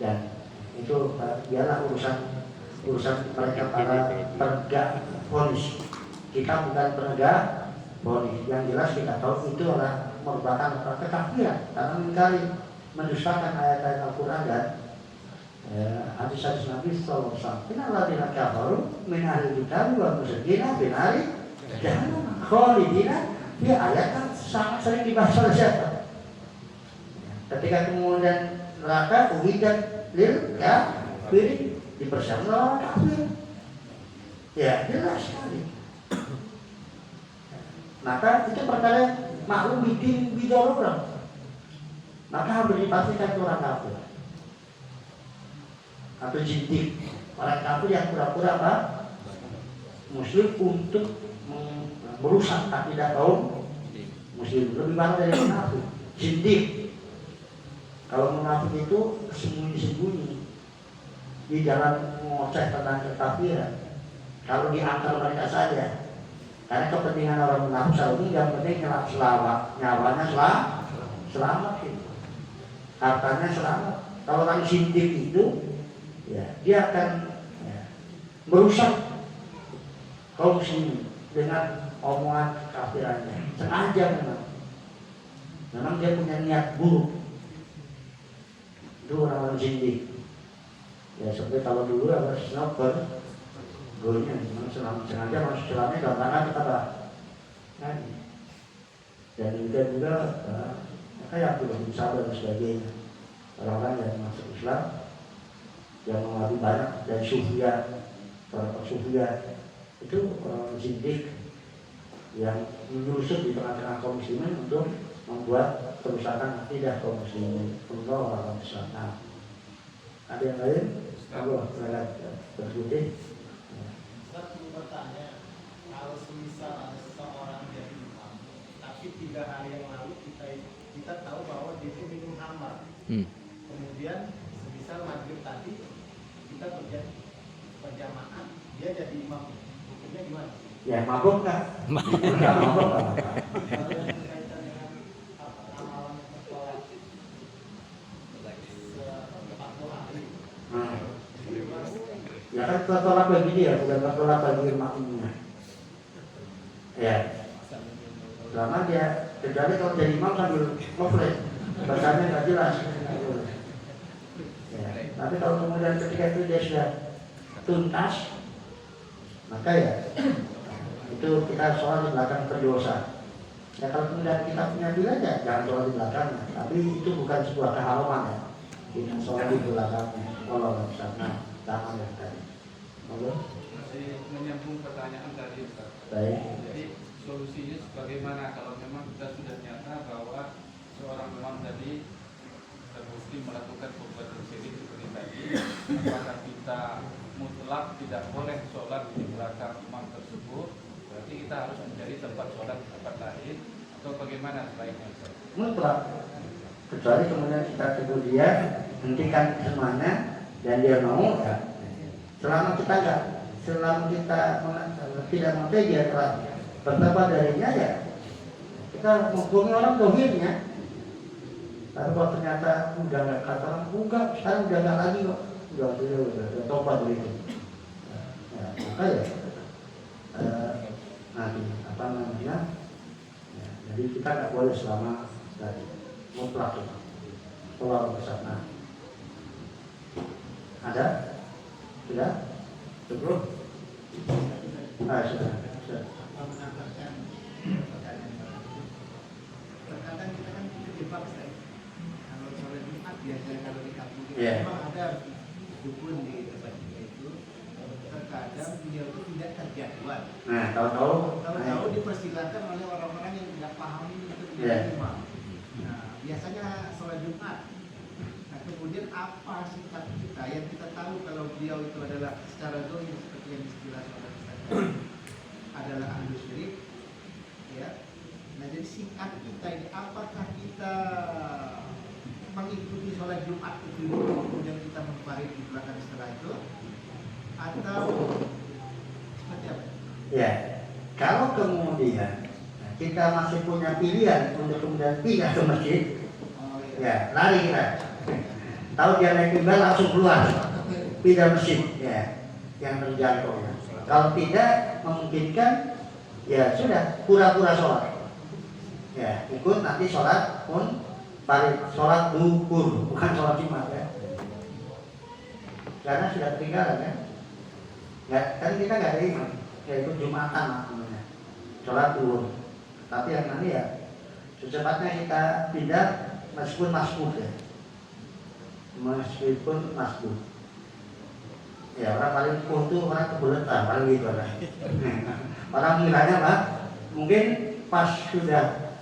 dan itu biarlah urusan mereka para penegak vonis. Kita bukan penegak vonis. Yang jelas kita tahu itu adalah merupakan kekafiran karena mengingkari, mendustakan ayat-ayat Al-Quran dan hadis-hadis Nabi Sallallahu Alaihi Wasallam. Innalladzina kafaru min ahli kitab wal musyrikin fi nari jahannam khalidina. Dia ayat kan sangat sering dibahas oleh siapa? Ketika kemudian neraka uhidat lil kafirin, dipersiapkan orang kafir. Ya jelas sekali. Maka itu perkara maklum bikin bidorong. Maka harus dipastikan orang kafir atau jintik, orang kafir yang pura-pura apa? Muslim untuk merusak akidah kaum muslim. Lebih banyak dari munafik. Jintik. Kalau munafik itu sembunyi-sembunyi di dalam mengoceh tentang kekafiran. Kalau diantar mereka saja, karena kepentingan orang munafik selalu yang penting nyawanya selamat gitu. Hartanya selamat. Kalau orang jintik itu ya, dia akan merusak kaum muslimin dengan omongan kafirannya. Sengaja memang dia punya niat buruk. Itu orang-orang jindik. Ya seperti kalau dulu ada snoper, golnya sengaja masuk ceramnya dalam rangka apa? Tadi. Dan juga mereka yang belum sabar dan sebagainya, orang-orang yang masuk Islam yang mengalami banyak dari sufian, para sufian itu orang zindik yang menyusup di tengah-tengah kaum muslimin untuk membuat kerusakan akidah kaum muslimin. Allah Islam. Nah, ada yang lain? Allah berputih.
Ustaz mau bertanya, kalau semisal ada seseorang jadi imam, tapi 3 hari yang lalu kita tahu bahwa dia itu minum khamar. Kemudian semisal maghrib tadi kita berjamaah, dia jadi imam, hukumnya gimana?
Ya mabuk nggak? Nggak mabuk nggak?
Kalau yang berkaitan dengan amalan sholat 40 hari.
Ya kan tertolak bagi dia, bukan tertolak bagi makmumnya. Ya. Selama dia, kecuali kalau jadi imam sambil ngeflash, bahasanya nggak jelas. Ya. Tapi kalau kemudian ketika itu dia sudah tuntas, maka ya itu kita sholat di belakang berdosa. Ya kalau kemudian kita punya pilihan ya jangan sholat di belakangnya. Tapi itu bukan sebuah keharaman ya. Kita sholat di belakangnya. Allah sana tangan yang tadi.
Masih menyambung pertanyaan tadi Ustaz.
Baik.
Jadi solusinya bagaimana kalau memang kita sudah nyata bahwa seorang imam tadi terbukti melakukan perbuatan syirik seperti tadi, apakah kita mutlak tidak boleh sholat di belakang imam tersebut? Berarti kita harus mencari tempat sholat di tempat lain atau bagaimana sebaiknya?
Mutlak. Kecuali kemudian kita tegur dia, hentikan semuanya dan dia mau ya. Selama kita tidak mengerti dia telah bertobat darinya ya kita menghukumi orang dohirnya. Tapi kalau ternyata udah nggak kata orang enggak, sekarang udah nggak lagi kok, udah tobat begitu. Ya, maka ya nanti apa namanya? Ya, jadi kita nggak boleh selama tadi mutlak itu. Keluar bersama. Ada? Sudah? Cukup? Sudah.
Menambahkan pertanyaan. Terkadang kita kan terjebak, kalau sholat Jumat biasanya kalau di kampung kita memang ada dukun di tempat kita itu. Terkadang beliau itu tidak terjadwal.
Nah, tahu-tahu
dipersilakan oleh orang-orang yang tidak paham untuk menjadi imam. Nah, biasanya sholat Jumat. Nah, kemudian apa sikap kita yang kita tahu kalau beliau itu adalah secara dohir seperti yang dijelaskan oleh Ustaz adalah ahli syirik, ya. Nah, jadi sikap kita ini apakah kita mengikuti sholat Jumat itu kemudian kita membarik di belakang setelah itu atau seperti apa?
Ya, kalau kemudian kita masih punya pilihan untuk kemudian pindah ke masjid, ya lari kita. Tahu dia naik mimbar langsung keluar, pindah masjid, ya yang terjangkau. Ya. Kalau tidak memungkinkan, ya sudah pura-pura sholat. Ya ikut nanti sholat pun balik sholat duhur, bukan sholat Jumat ya. Karena sudah ketinggalan kan. Nggak, kan kita nggak ada imam, ya ikut Jumatan namanya, sholat duhur. Tapi yang nanti ya secepatnya kita pindah meskipun masbuk ya, meskipun masbuk. Ya orang paling kutu orang kebuletan paling gitu lah. Orang mengiranya Pak, mungkin pas sudah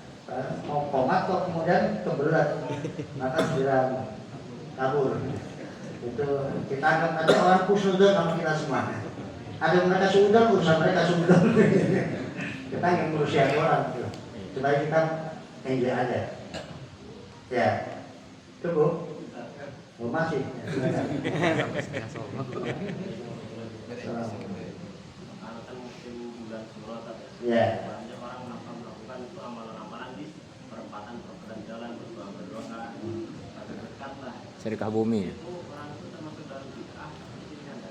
mau komat kok kemudian kebelet, maka segera kabur. Itu kita anggap aja orang kusnudon sama kita semua. Ada mereka suudon, urusan mereka suudon. Kita yang ngurusi orang gitu. Supaya kita enjoy aja. Ya, cukup. Oh, masih. Ya.
Banyak orang melakukan itu amalan-amalan di perempatan jalan berdoa dekat lah.
Sedekah bumi.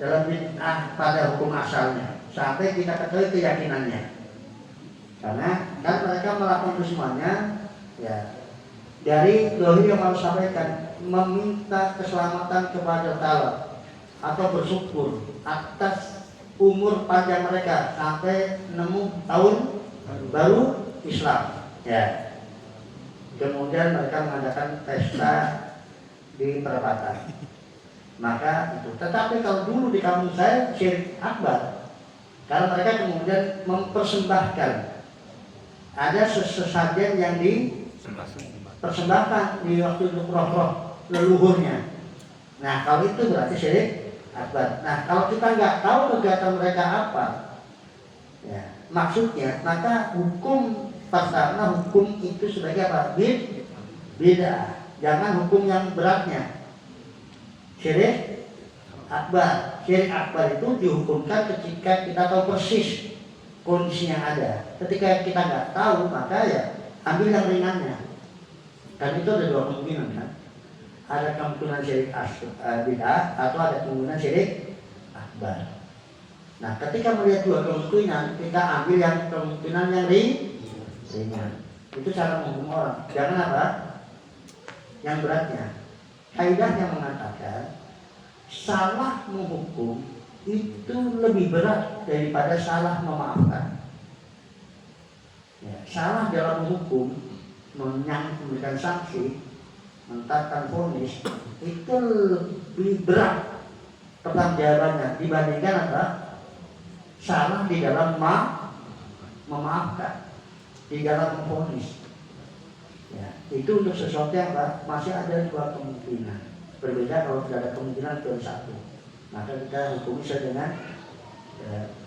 Dalam bid'ah pada hukum asalnya sampai kita ketahui keyakinannya. Karena kan mereka melakukan itu semuanya ya dari dohir yang mau sampaikan meminta keselamatan kepada Allah atau bersyukur atas umur panjang mereka sampai nemu tahun baru Islam, ya. Kemudian mereka mengadakan pesta di perapatan. Maka itu. Tetapi kalau dulu di kampung saya syirik akbar, karena mereka kemudian mempersembahkan ada sesajen yang dipersembahkan di waktu untuk roh-roh leluhurnya. Nah, kalau itu berarti syirik akbar. Nah, kalau kita nggak tahu kegiatan mereka apa, ya, maksudnya, maka hukum pertama hukum itu sebagai apa? Beda. Jangan hukum yang beratnya. Syirik akbar. Syirik akbar itu dihukumkan ketika kita tahu persis kondisinya ada. Ketika kita nggak tahu, maka ya ambil yang ringannya. Dan itu ada dua kemungkinan kan. Ada kemungkinan syirik bid'ah atau ada kemungkinan syirik akbar. Nah, ketika melihat dua kemungkinan, kita ambil yang kemungkinan yang ringan. Itu cara menghukum orang. Jangan apa? Yang beratnya. Kaidahnya mengatakan salah menghukum itu lebih berat daripada salah memaafkan. Ya, salah dalam menghukum, memberikan sanksi, menetapkan vonis itu lebih berat pertanggungjawabannya dibandingkan apa? Salah di dalam memaafkan, di dalam memvonis. Ya, itu untuk sesuatu yang masih ada dua kemungkinan. Berbeda kalau tidak ada kemungkinan kecuali satu. Maka kita hukum sesuai dengan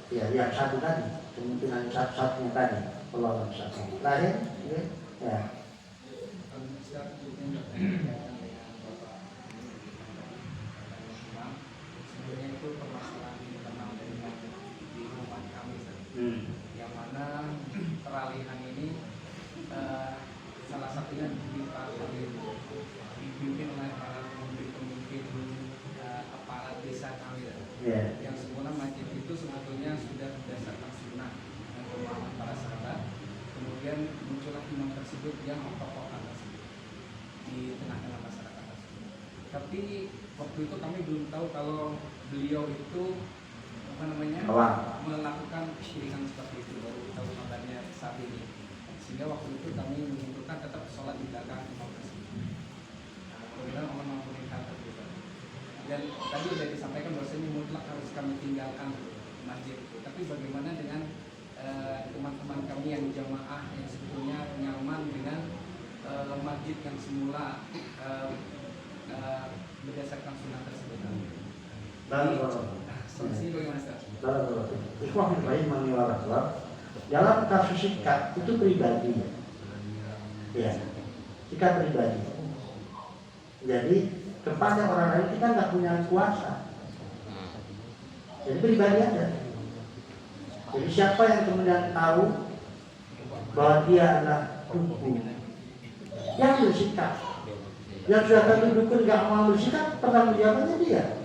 ya yang satu tadi, kemungkinan satunya tadi. Allah satu. Lain, ya.
Sebenarnya itu permasalahan internal dari di rumah kami, yang mana peralihan ini salah satunya dipimpin oleh para pemimpin aparat desa kami, yang semula masjid itu sebetulnya sudah berdasarkan sunnah dan pemahaman para sahabat. Kemudian muncullah imam tersebut yang mengkokohkan tersebut di tengah-tengah masyarakat tersebut. Tapi waktu itu kami belum tahu kalau beliau itu melakukan kesyirikan seperti itu, baru tahu kabarnya saat ini. Sehingga waktu itu kami menyimpulkan tetap sholat di belakang imam tersebut. Kemudian Allah mengampuni hal tersebut. Dan tadi sudah disampaikan bahwasanya mutlak harus kami tinggalkan masjid itu. Tapi bagaimana dengan teman-teman kami yang jamaah yang sebetulnya nyaman dengan masjid yang semula berdasarkan sunnah tersebut? Solusi bagaimana, Ustaz?
Dalam kasus sikap itu pribadi, ya, sikap pribadi. Jadi kepada orang lain kita nggak punya kuasa. Jadi pribadi aja. Jadi siapa yang kemudian tahu bahwa dia adalah dukun, yang bersikap, yang sudah tentu dukun nggak mau bersikap, pertanggung jawabannya dia.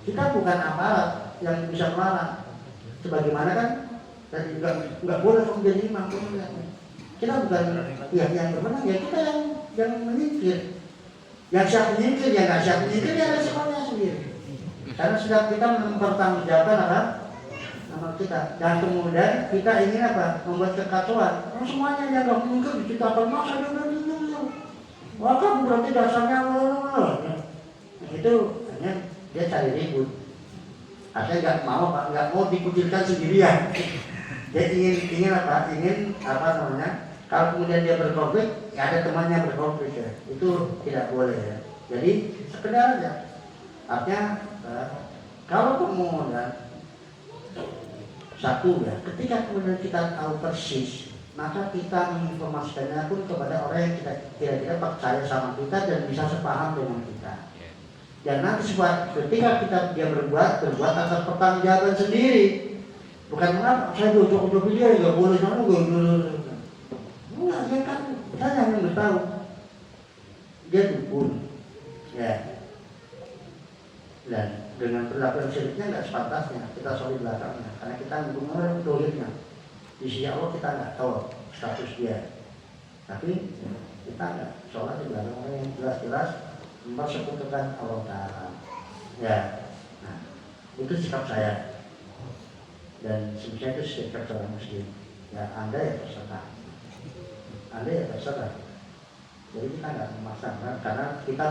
Kita bukan aparat yang bisa melarang. Sebagaimana kan tadi nggak boleh menjadi imam. Kita bukan pihak yang berwenang, ya kita yang menyingkir. Yang siap menyingkir, yang nggak siap menyingkir, ya resikonya sendiri. Karena sudah kita mempertanggungjawabkan apa? Nama kita. Dan kemudian kita ingin apa? Membuat kekacauan. Semuanya yang nggak menyingkir diciptakan masa dia udah menyingkir. Wah, kamu berarti dasarnya itu hanya dia cari ribut. Artinya nggak mau dikucilkan sendirian. Dia ingin apa? Ingin apa namanya? Kalau kemudian dia berkonflik, ya ada temannya berkonflik ya. Itu tidak boleh ya. Jadi sekedar aja. Artinya kalau kemudian satu ya, ketika kemudian kita tahu persis, maka kita menginformasikannya pun kepada orang yang kita kira-kira percaya sama kita dan bisa sepaham dengan kita. Dan nanti ketika dia berbuat atas pertanggungjawaban sendiri. Bukan mengapa saya ucap dia nggak boleh sama gue. Enggak, dia kan saya yang tahu dia dukun, ya. Dan dengan perlakuan syiriknya nggak sepantasnya kita sholat di belakangnya, karena kita menggunakan dohirnya. Di sisi Allah kita nggak tahu status dia, tapi kita nggak sholat di belakang orang yang jelas-jelas mempersekutukan Allah Taala. Ya, nah itu sikap saya dan sebenarnya itu sikap seorang muslim. ya Anda ya terserah, Anda ya terserah. Jadi kita nggak memaksakan karena kita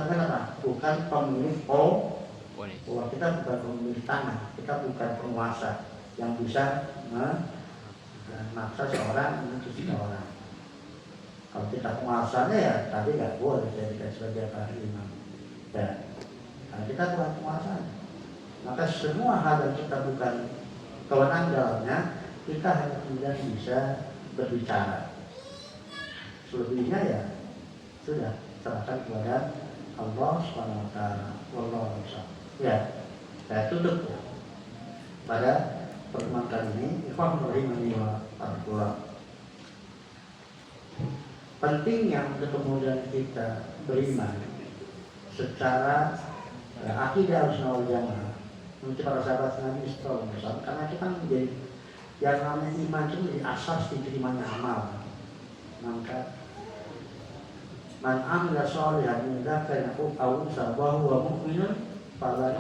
bukan pemilik bahwa kita bukan pemilik tanah, kita bukan penguasa yang bisa memaksa seorang menuju orang. Kalau kita penguasanya ya tadi nggak boleh dijadikan sebagai imam. Ya, karena kita bukan penguasanya. Maka semua hal yang kita bukan kewenangan dalamnya, kita hanya kemudian bisa berbicara. Selebihnya ya sudah serahkan kepada Allah SWT. Wallahu a'lam. Ya, saya tutup ya. Pada pertemuan kali ini, ikhwan rahimani wa rahmatullah. Pentingnya untuk kemudian kita beriman secara akidah Ahlussunnah wal Jamaah menurut para sahabat Nabi Sallallahu Alaihi Wasallam, karena kita menjadi yang namanya iman itu menjadi asas diterimanya amal. Maka man amila sholihan min dzakarin aw unsa wa huwa mu'minun falahu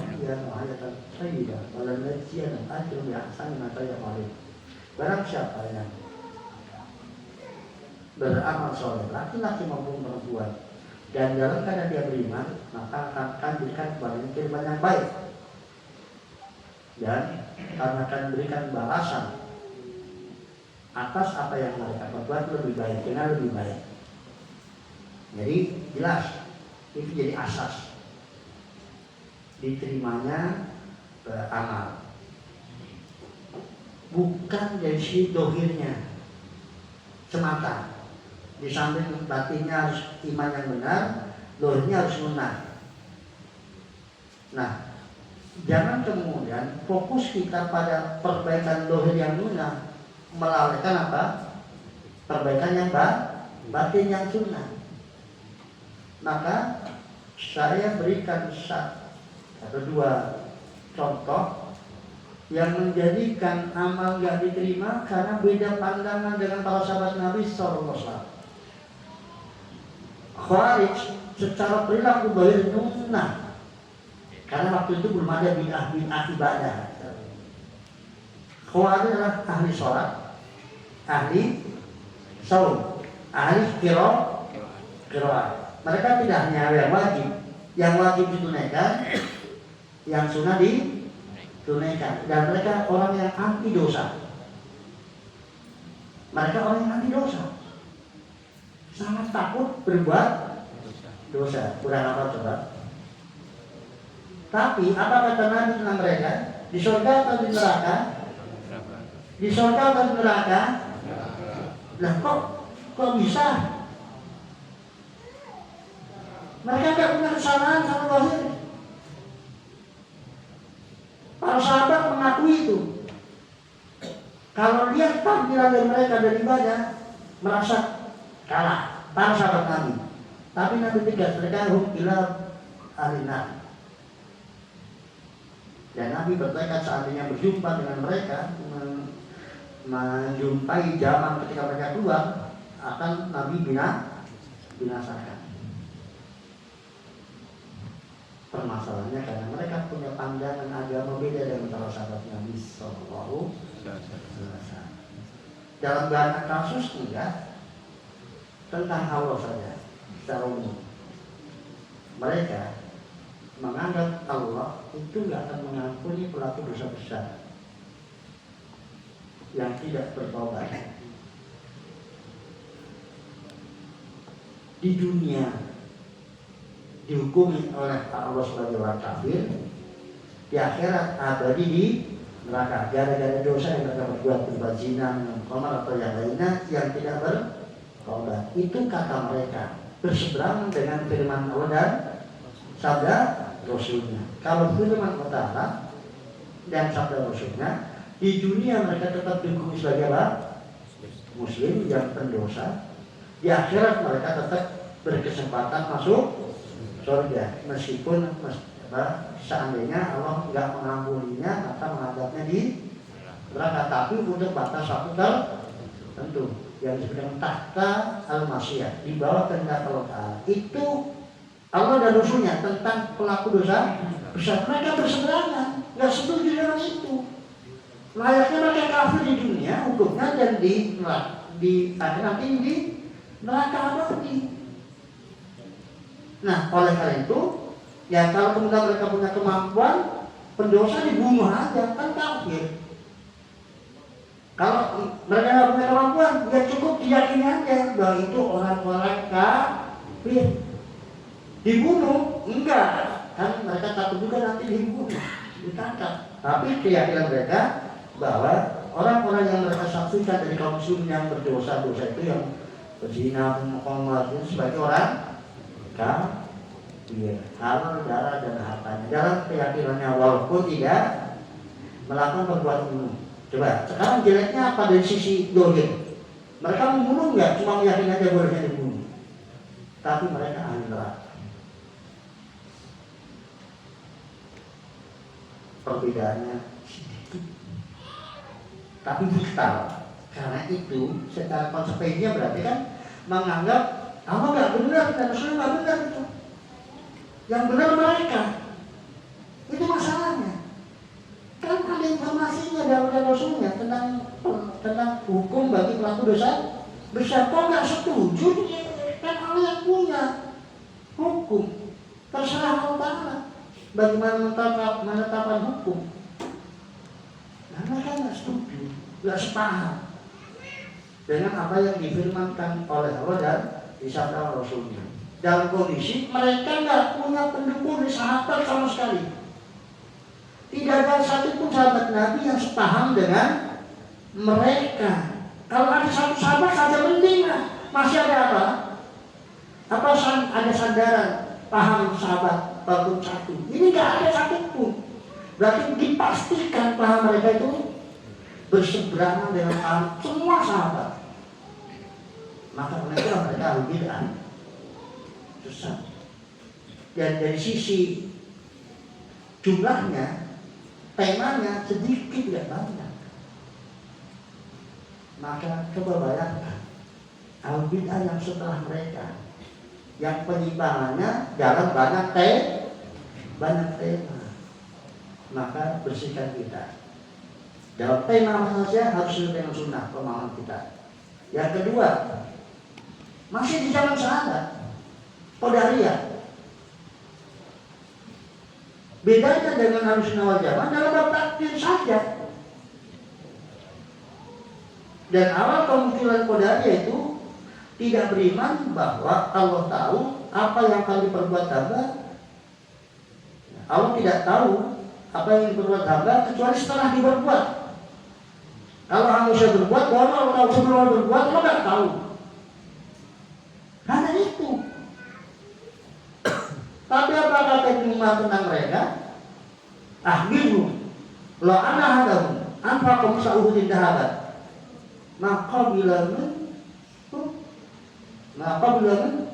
hayatan thayyibah wa la najziyanna ajran bi ahsani ma ya'malun. Barang siapa yang beramal soleh, laki-laki maupun perempuan, dan dalam keadaan dia beriman, maka akan diberikan kepadanya kehidupan yang baik, dan karena akan diberikan balasan atas apa yang mereka perbuat lebih baik, dengan lebih baik. Jadi jelas itu jadi asas diterimanya amal, bukan dari sisi dohirnya semata. Di samping batinnya harus iman yang benar, dohirnya harus benar. Nah, jangan kemudian fokus kita pada perbaikan dohir yang benar, melalaikan apa? Perbaikan yang batin yang sunnah. Maka saya berikan satu dua contoh yang menjadikan amal gak diterima karena beda pandangan dengan para sahabat Nabi Sallallahu Alaihi Wasallam. Khawarij secara perilaku dohir sunnah, karena waktu itu belum ada bid'ah ibadah. Khawarij adalah ahli sholat, ahli saum, ahli qiraat. Mereka tidak hanya yang wajib ditunaikan, yang sunnah ditunaikan. Dan mereka orang yang anti dosa. Mereka orang yang anti dosa, sangat takut berbuat dosa. Kurang apa coba? Tapi apa kata Nabi tentang mereka? Di surga atau di neraka? Di surga atau di neraka? Lah kok bisa? Mereka tidak punya kesalahan sama dohir. Para sahabat mengakui itu. Kalau lihat tampilan dari mereka dari ibadah, merasa kalah para sahabat Nabi. Tapi Nabi tegas, mereka ila alinar. Dan Nabi bertekad seandainya berjumpa dengan mereka, menjumpai zaman ketika mereka keluar, akan Nabi binasakan. Permasalahannya karena mereka punya pandangan agama beda dengan para sahabat Nabi Sallallahu Alaihi Wasallam. Dalam banyak kasus enggak, tentang Allah saja secara umum. Mereka menganggap Allah itu enggak akan mengampuni pelaku dosa besar yang tidak bertobat di dunia, dihukumi oleh Allah sebagai orang kafir, di akhirat abadi di neraka gara-gara dosa yang mereka berbuat, berbuat zina, minum khamar atau yang lainnya yang tidak bertobat. Itu kata mereka berseberangan dengan firman Allah dan sabda Rasulnya. Kalau firman Allah dan sabda Rasulnya, di dunia mereka tetap dihukumi sebagai apa? Muslim yang pendosa. Di akhirat mereka tetap berkesempatan masuk surga, meskipun seandainya Allah nggak mengampuninya, maka mengadabnya di neraka. Tapi untuk batas waktu tertentu yang disebut dengan tahta al-masyiah, di bawah kehendak Allah. Itu Allah dan Rasulnya tentang pelaku dosa besar. Mereka berseberangan, nggak setuju dengan itu. layaknya mereka kafir di dunia hukumnya, dan di akhir nanti di neraka abadi. Nah, oleh karena itu, ya kalau kemudian mereka punya kemampuan, pendosa dibunuh aja, kan kafir. Kalau mereka nggak punya kemampuan, ya cukup diyakini aja bahwa itu orang-orang kafir. Dibunuh? Enggak, kan mereka takut juga nanti dibunuh, ditangkap. Tapi keyakinan mereka bahwa orang-orang yang mereka saksikan dari kaum muslim yang berdosa-dosa itu, yang berzina, mengkhianat, itu sebagai orang kafir, halal darah dan hartanya dalam keyakinannya, walaupun tidak melakukan perbuatan bunuh. Coba sekarang jeleknya apa dari sisi dohir? Mereka membunuh nggak? Cuma meyakini aja bolehnya dibunuh, tapi mereka ahli neraka. Perbedaannya sedikit, tapi vital. Karena itu secara konsekuensinya berarti kan menganggap apa nggak benar dan Rasulullah nggak benar itu. Yang benar mereka. Itu masalahnya. Kan ada informasinya dalam Rasulnya tentang hukum bagi pelaku dosa besar. Kok nggak setuju? Kan Allah yang punya hukum. Terserah Allah Ta'ala bagaimana menetapkan hukum. Nah, mereka nggak setuju, nggak sepaham dengan apa yang difirmankan oleh Allah dan disabdakan Rasulnya. Dalam kondisi mereka nggak punya pendukung di sahabat sama sekali. Tidak ada satupun sahabat Nabi yang sepaham dengan mereka. Kalau ada satu sahabat saja mending lah. Masih ada apa? Ada sandaran paham sahabat walaupun satu. Ini nggak ada satupun. Berarti dipastikan paham mereka itu berseberangan dengan paham semua sahabat. Maka mereka bid'ah, sesat. Dan dari sisi jumlahnya, temanya sedikit tidak banyak. Maka coba bayangkan al-bid'ah yang setelah mereka, yang penyimpangannya dalam banyak tema. Maka bersihkan kita. Dalam tema apa saja harus sesuai dengan sunnah pemahaman kita. Yang kedua, masih di zaman sahabat, Qadariyah. Bedanya dengan Ahlussunnah wal Jamaah dalam bab takdir saja. Dan awal kemunculan Qadariyah itu tidak beriman bahwa Allah tahu apa yang akan diperbuat hamba. Allah tidak tahu apa yang diperbuat hamba kecuali setelah diperbuat. Kalau manusia berbuat, baru Allah tahu. Sebelum berbuat, Allah tidak tahu. Hanya itu. Tapi apa kata Ibnu Umar tentang mereka? Ahmilu la ana hadahum anfaqum sa'udin dahabat. Maka bilangan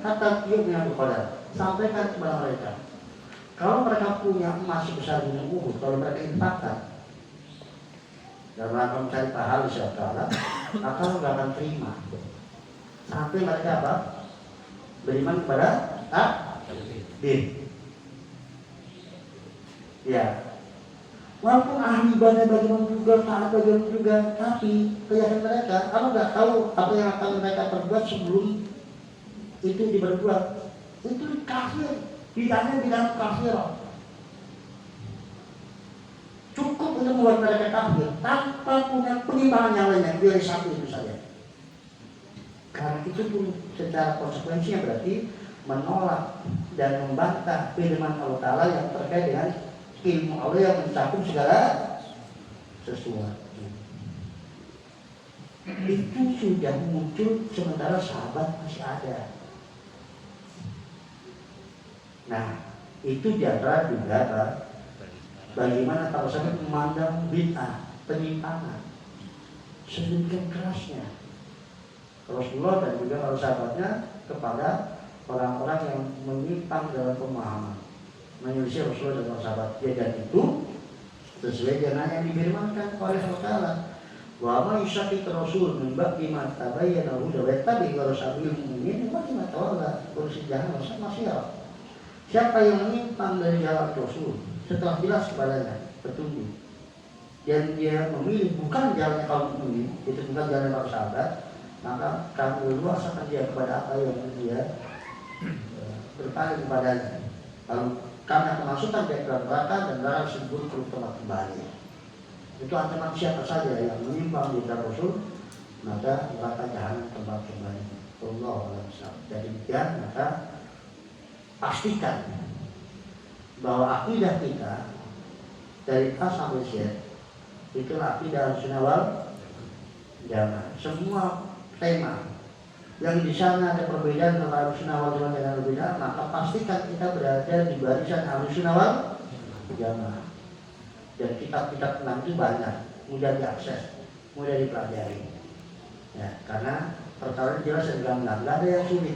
hatta yu'minu bil qadar. Sampaikan kepada mereka, kalau mereka punya emas sebesar gunung Uhud, kalau mereka infakkan dan mereka mencari pahala insya Allah, maka mereka akan terima sampai mereka apa? Beriman kepada takdir. Ya, walaupun ahli ibadah bagaimana juga, taat bagaimana juga, tapi keyakinan mereka, kamu nggak tahu apa yang akan mereka perbuat sebelum itu diperbuat. Itu kafir, bidangnya bidang kafir. Cukup untuk membuat mereka kafir tanpa punya penyimpangan yang lainnya, dari satu itu saja. Karena itu pun secara konsekuensinya berarti menolak dan membantah firman Allah Ta'ala yang terkait dengan ilmu Allah yang mencakup segala sesuatu. Itu sudah muncul sementara sahabat masih ada. Nah, itu diantara juga bagaimana para sahabat memandang bid'ah, penyimpangan sedemikian kerasnya Rasulullah dan juga para sahabatnya kepada orang-orang yang menyimpang dalam pemahaman, menyelisih Rasulullah dan para sahabat. Dan itu sesuai dengan yang difirmankan oleh Allah Ta'ala, wa ma yushaqiqir rasul min ba'di ma tabayyana lahu wa yattabi' ghayra sabilil mu'minin fa ma tawalla kursi jahannam masya. Siapa yang menyimpang dari jalan Rasul setelah jelas kepadanya petunjuk, dan dia memilih bukan jalannya kaum mukminin, itu bukan jalan para sahabat, maka kami leluasakan dia kepada apa yang dia berpaling kepadanya. Lalu kami akan masukkan dia ke dalam neraka dan neraka tersebut perlu tempat kembali. Itu ancaman siapa saja yang menyimpang di jalan Rasul, maka neraka jahanam tempat kembali. Allah SWT. Jadi demikian, maka pastikan bahwa akidah kita dari A sampai Z itulah akidah Ahlussunnah wal Jamaah. Semua tema yang di sana ada perbedaan antara Ahlussunnah wal Jamaah dengan berbeda, maka pastikan kita berada di barisan Ahlussunnah wal Jamaah. Dan kitab-kitab tentang itu banyak, mudah diakses, mudah dipelajari. Ya, karena perkara jelas dan gamblang, nggak ada yang sulit.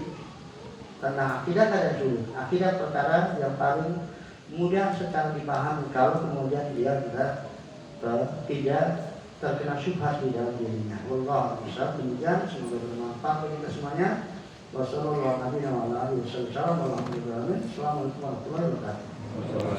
Karena akidah tidak ada sulit. Akidah perkara yang paling mudah secara dipahami kalau kemudian dia tidak terkena syubhat di dalam dirinya. Wallahu a'lam. Demikian, semoga bermanfaat bagi kita semuanya. Wassalamualaikum warahmatullahi wabarakatuh.